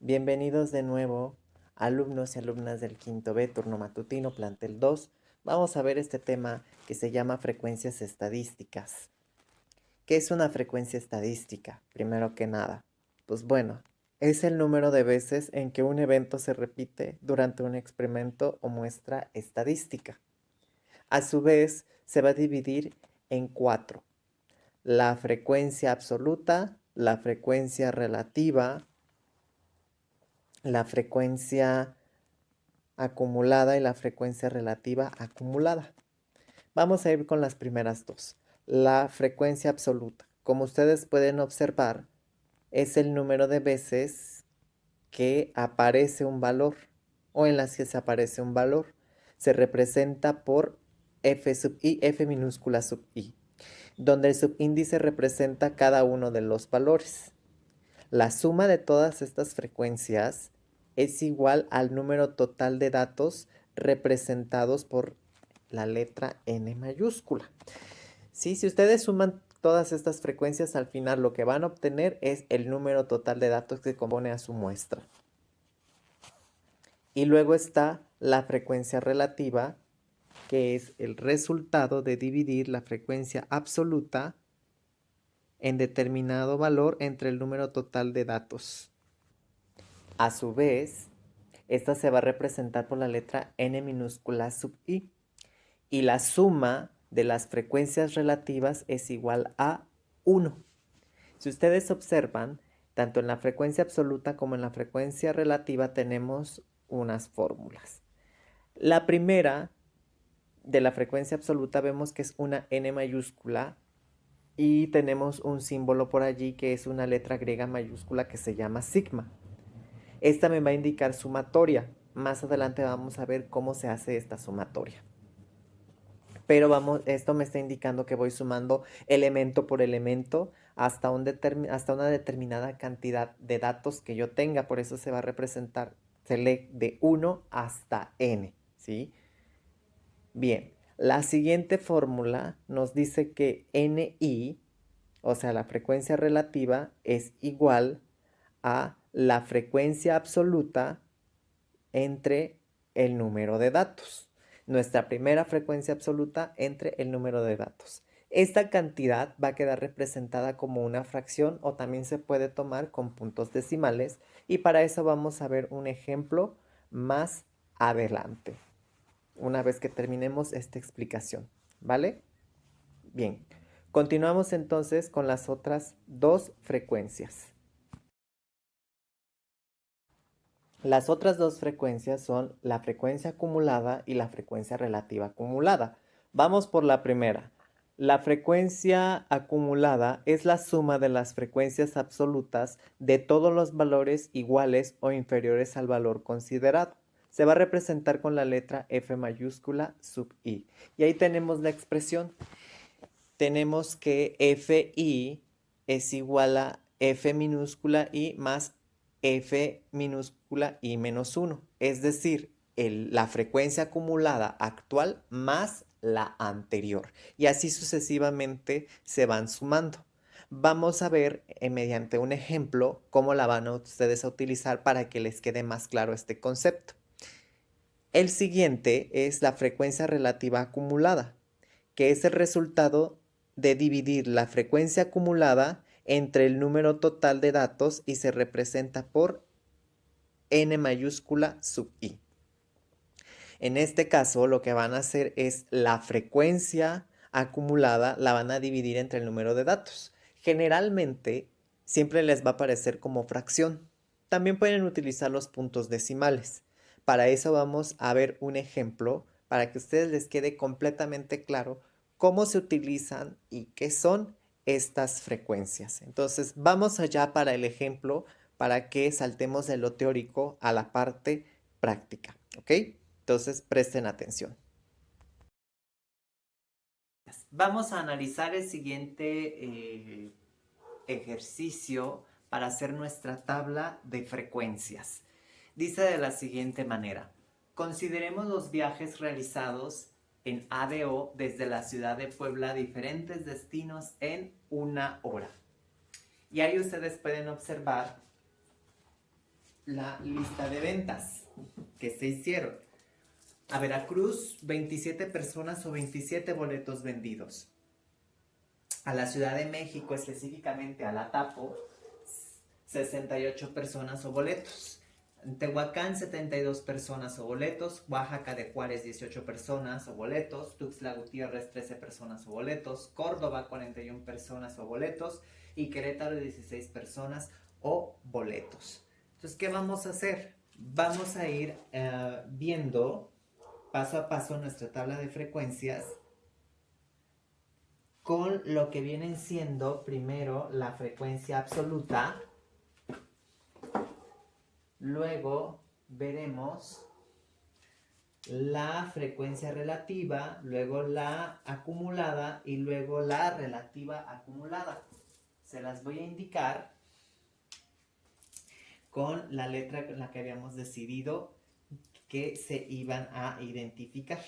Bienvenidos de nuevo, alumnos y alumnas del quinto B, turno matutino, plantel 2. Vamos a ver este tema que se llama frecuencias estadísticas. ¿Qué es una frecuencia estadística? Primero que nada, pues bueno, es el número de veces en que un evento se repite durante un experimento o muestra estadística. A su vez, se va a dividir en 4. La frecuencia absoluta, la frecuencia relativa, la frecuencia acumulada y la frecuencia relativa acumulada. Vamos a ir con las primeras dos. La frecuencia absoluta. Como ustedes pueden observar, es el número de veces que aparece un valor o en las que se aparece un valor. Se representa por f sub i, f minúscula sub i, donde el subíndice representa cada uno de los valores. La suma de todas estas frecuencias es igual al número total de datos representados por la letra n mayúscula. ¿Sí? Si ustedes suman todas estas frecuencias, al final lo que van a obtener es el número total de datos que compone a su muestra. Y luego está la frecuencia relativa, que es el resultado de dividir la frecuencia absoluta en determinado valor entre el número total de datos. A su vez, esta se va a representar por la letra n minúscula sub i. Y la suma de las frecuencias relativas es igual a 1. Si ustedes observan, tanto en la frecuencia absoluta como en la frecuencia relativa tenemos unas fórmulas. La primera de la frecuencia absoluta vemos que es una n mayúscula y tenemos un símbolo por allí que es una letra griega mayúscula que se llama sigma. Esta me va a indicar sumatoria. Más adelante vamos a ver cómo se hace esta sumatoria. Pero esto me está indicando que voy sumando elemento por elemento hasta una determinada cantidad de datos que yo tenga. Por eso se va a representar, se lee de 1 hasta n, ¿sí? Bien, la siguiente fórmula nos dice que ni, o sea, la frecuencia relativa, es igual a la frecuencia absoluta entre el número de datos. Nuestra primera frecuencia absoluta entre el número de datos. Esta cantidad va a quedar representada como una fracción o también se puede tomar con puntos decimales y para eso vamos a ver un ejemplo más adelante, una vez que terminemos esta explicación, ¿vale? Bien, continuamos entonces con las otras dos frecuencias. Las otras dos frecuencias son la frecuencia acumulada y la frecuencia relativa acumulada. Vamos por la primera. La frecuencia acumulada es la suma de las frecuencias absolutas de todos los valores iguales o inferiores al valor considerado. Se va a representar con la letra F mayúscula sub i. Y ahí tenemos la expresión. Tenemos que Fi es igual a F minúscula i más F minúscula i menos 1. Es decir, la frecuencia acumulada actual más la anterior. Y así sucesivamente se van sumando. Vamos a ver mediante un ejemplo cómo la van a ustedes a utilizar para que les quede más claro este concepto. El siguiente es la frecuencia relativa acumulada, que es el resultado de dividir la frecuencia acumulada entre el número total de datos y se representa por n mayúscula sub i. En este caso, lo que van a hacer es la frecuencia acumulada la van a dividir entre el número de datos. Generalmente, siempre les va a aparecer como fracción. También pueden utilizar los puntos decimales. Para eso vamos a ver un ejemplo para que a ustedes les quede completamente claro cómo se utilizan y qué son estas frecuencias. Entonces, vamos allá para el ejemplo para que saltemos de lo teórico a la parte práctica, ¿ok? Entonces, presten atención. Vamos a analizar el siguiente ejercicio para hacer nuestra tabla de frecuencias. Dice de la siguiente manera: consideremos los viajes realizados en ADO desde la ciudad de Puebla a diferentes destinos en 1 hora. Y ahí ustedes pueden observar la lista de ventas que se hicieron. A Veracruz, 27 personas o 27 boletos vendidos. A la Ciudad de México, específicamente a la Tapo, 68 personas o boletos. En Tehuacán, 72 personas o boletos. Oaxaca de Juárez, 18 personas o boletos. Tuxtla Gutiérrez, 13 personas o boletos. Córdoba, 41 personas o boletos. Y Querétaro, 16 personas o boletos. Entonces, ¿qué vamos a hacer? Vamos a ir viendo paso a paso nuestra tabla de frecuencias con lo que vienen siendo primero la frecuencia absoluta. Luego veremos la frecuencia relativa, luego la acumulada y luego la relativa acumulada. Se las voy a indicar con la letra con la que habíamos decidido que se iban a identificar.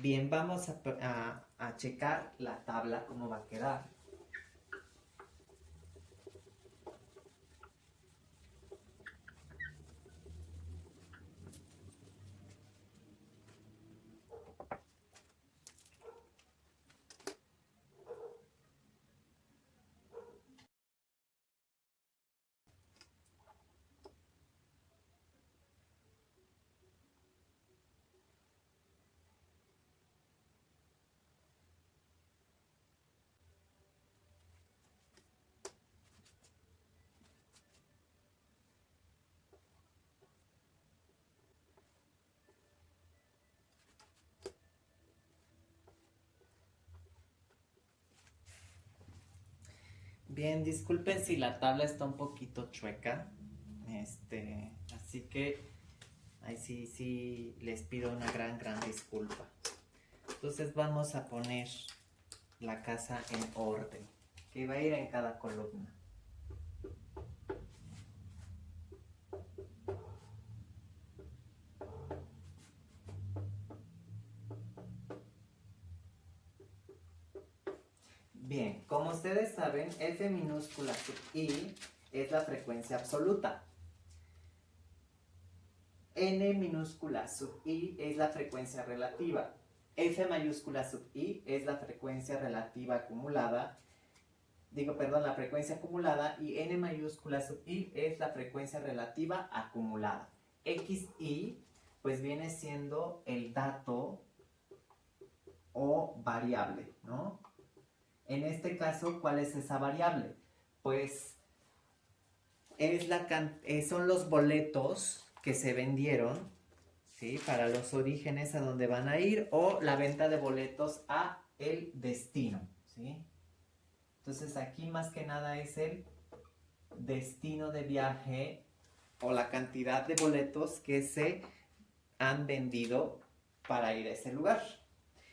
Bien, vamos a checar la tabla, cómo va a quedar. Bien, disculpen si la tabla está un poquito chueca. Así que ahí sí les pido una gran disculpa. Entonces vamos a poner la casa en orden, que va a ir en cada columna. Bien, como ustedes saben, F minúscula sub I es la frecuencia absoluta. N minúscula sub I es la frecuencia relativa. F mayúscula sub I es la frecuencia relativa acumulada. La frecuencia acumulada, y N mayúscula sub I es la frecuencia relativa acumulada. XI pues viene siendo el dato o variable, ¿no? En este caso, ¿cuál es esa variable? Pues son los boletos que se vendieron, ¿sí?, para los orígenes a donde van a ir, o la venta de boletos a el destino, ¿sí? Entonces aquí más que nada es el destino de viaje o la cantidad de boletos que se han vendido para ir a ese lugar.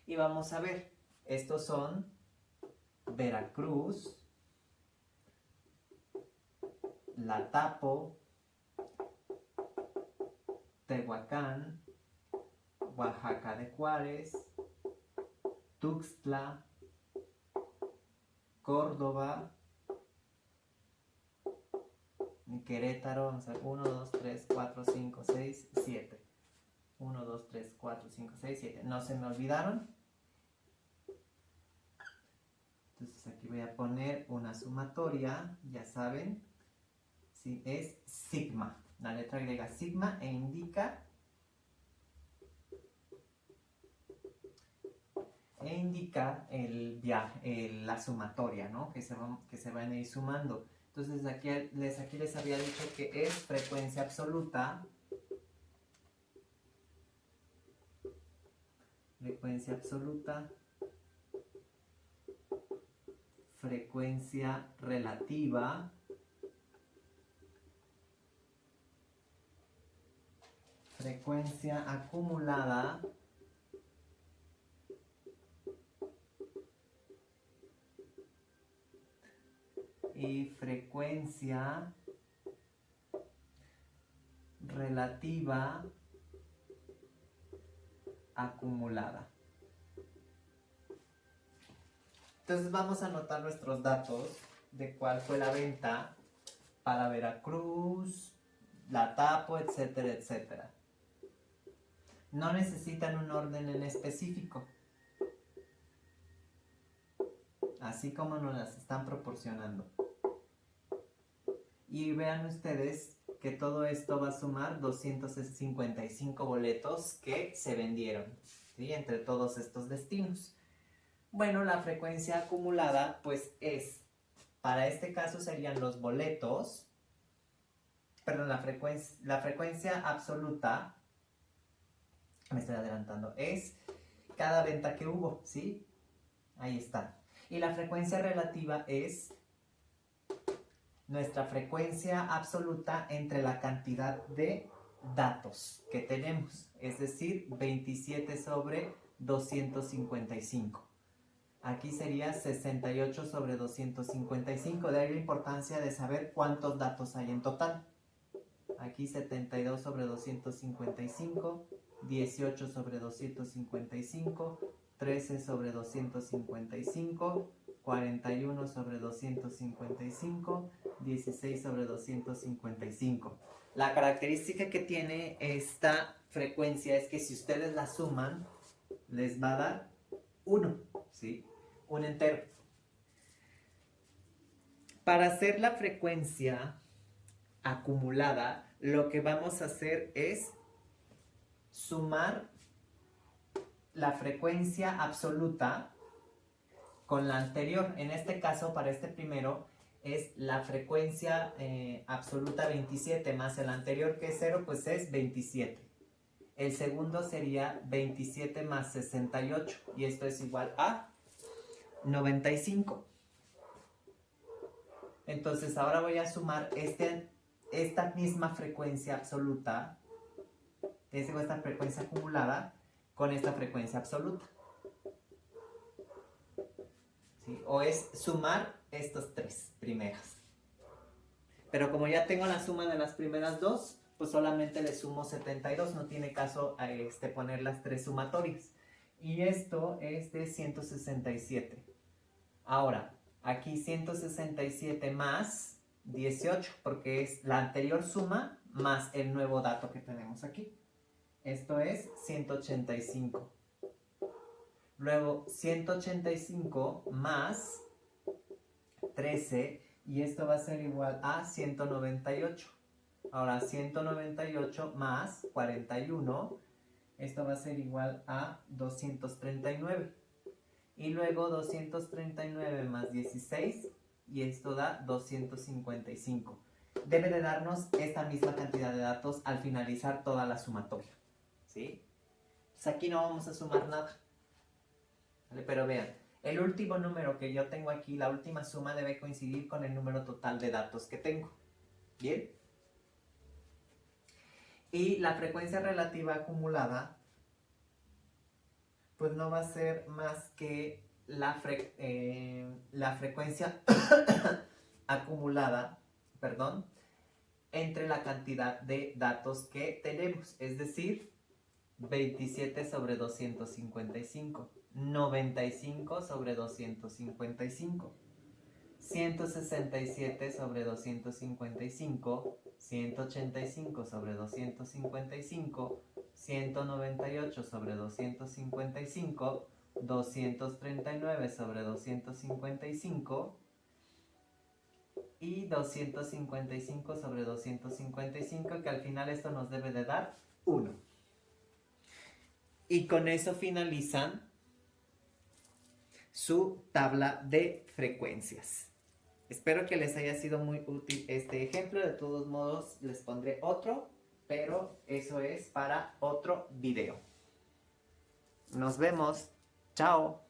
Y vamos a ver, estos son Veracruz, La Tapo, Tehuacán, Oaxaca de Juárez, Tuxtla, Córdoba, Querétaro. Vamos a ver, 1, 2, 3, 4, 5, 6, 7. 1, 2, 3, 4, 5, 6, 7. ¿No se me olvidaron? Entonces aquí voy a poner una sumatoria, ya saben, ¿sí? Es sigma, la letra griega sigma, e indica la sumatoria, ¿no? Que se van a ir sumando. Entonces aquí les había dicho que es frecuencia absoluta, frecuencia relativa, frecuencia acumulada, y frecuencia relativa acumulada. Entonces vamos a anotar nuestros datos de cuál fue la venta para Veracruz, La Tapo, etcétera, etcétera. No necesitan un orden en específico, así como nos las están proporcionando. Y vean ustedes que todo esto va a sumar 255 boletos que se vendieron, ¿sí? Entre todos estos destinos. Bueno, la frecuencia acumulada pues es, para este caso serían los boletos, perdón, la frecuencia absoluta, me estoy adelantando, es cada venta que hubo, ¿sí? Ahí está. Y la frecuencia relativa es nuestra frecuencia absoluta entre la cantidad de datos que tenemos, es decir, 27 sobre 255. Aquí sería 68 sobre 255, de ahí la importancia de saber cuántos datos hay en total. Aquí 72 sobre 255, 18 sobre 255, 13 sobre 255, 41 sobre 255, 16 sobre 255. La característica que tiene esta frecuencia es que si ustedes la suman, les va a dar 1, ¿sí? Un entero. Para hacer la frecuencia acumulada, lo que vamos a hacer es sumar la frecuencia absoluta con la anterior. En este caso, para este primero, es la frecuencia absoluta 27 más el anterior que es 0, pues es 27. El segundo sería 27 más 68 y esto es igual a 95. Entonces ahora voy a sumar esta misma frecuencia absoluta, esta frecuencia acumulada, con esta frecuencia absoluta. ¿Sí? O es sumar estos tres primeras. Pero como ya tengo la suma de las primeras dos, pues solamente le sumo 72, no tiene caso poner las tres sumatorias. Y esto es de 167. Ahora, aquí 167 más 18, porque es la anterior suma más el nuevo dato que tenemos aquí. Esto es 185. Luego 185 más 13 y esto va a ser igual a 198. Ahora 198 más 41, esto va a ser igual a 239. Y luego 239 más 16 y esto da 255. Debe de darnos esta misma cantidad de datos al finalizar toda la sumatoria, ¿sí? Pues aquí no vamos a sumar nada, ¿vale? Pero vean, el último número que yo tengo aquí, la última suma debe coincidir con el número total de datos que tengo, ¿bien? Y la frecuencia relativa acumulada pues no va a ser más que la frecuencia acumulada, perdón, entre la cantidad de datos que tenemos, es decir, 27 sobre 255, 95 sobre 255, 167 sobre 255, 185 sobre 255, 198 sobre 255, 239 sobre 255 y 255 sobre 255, que al final esto nos debe de dar 1. Y con eso finalizan su tabla de frecuencias. Espero que les haya sido muy útil este ejemplo. De todos modos, les pondré otro, pero eso es para otro video. Nos vemos. Chao.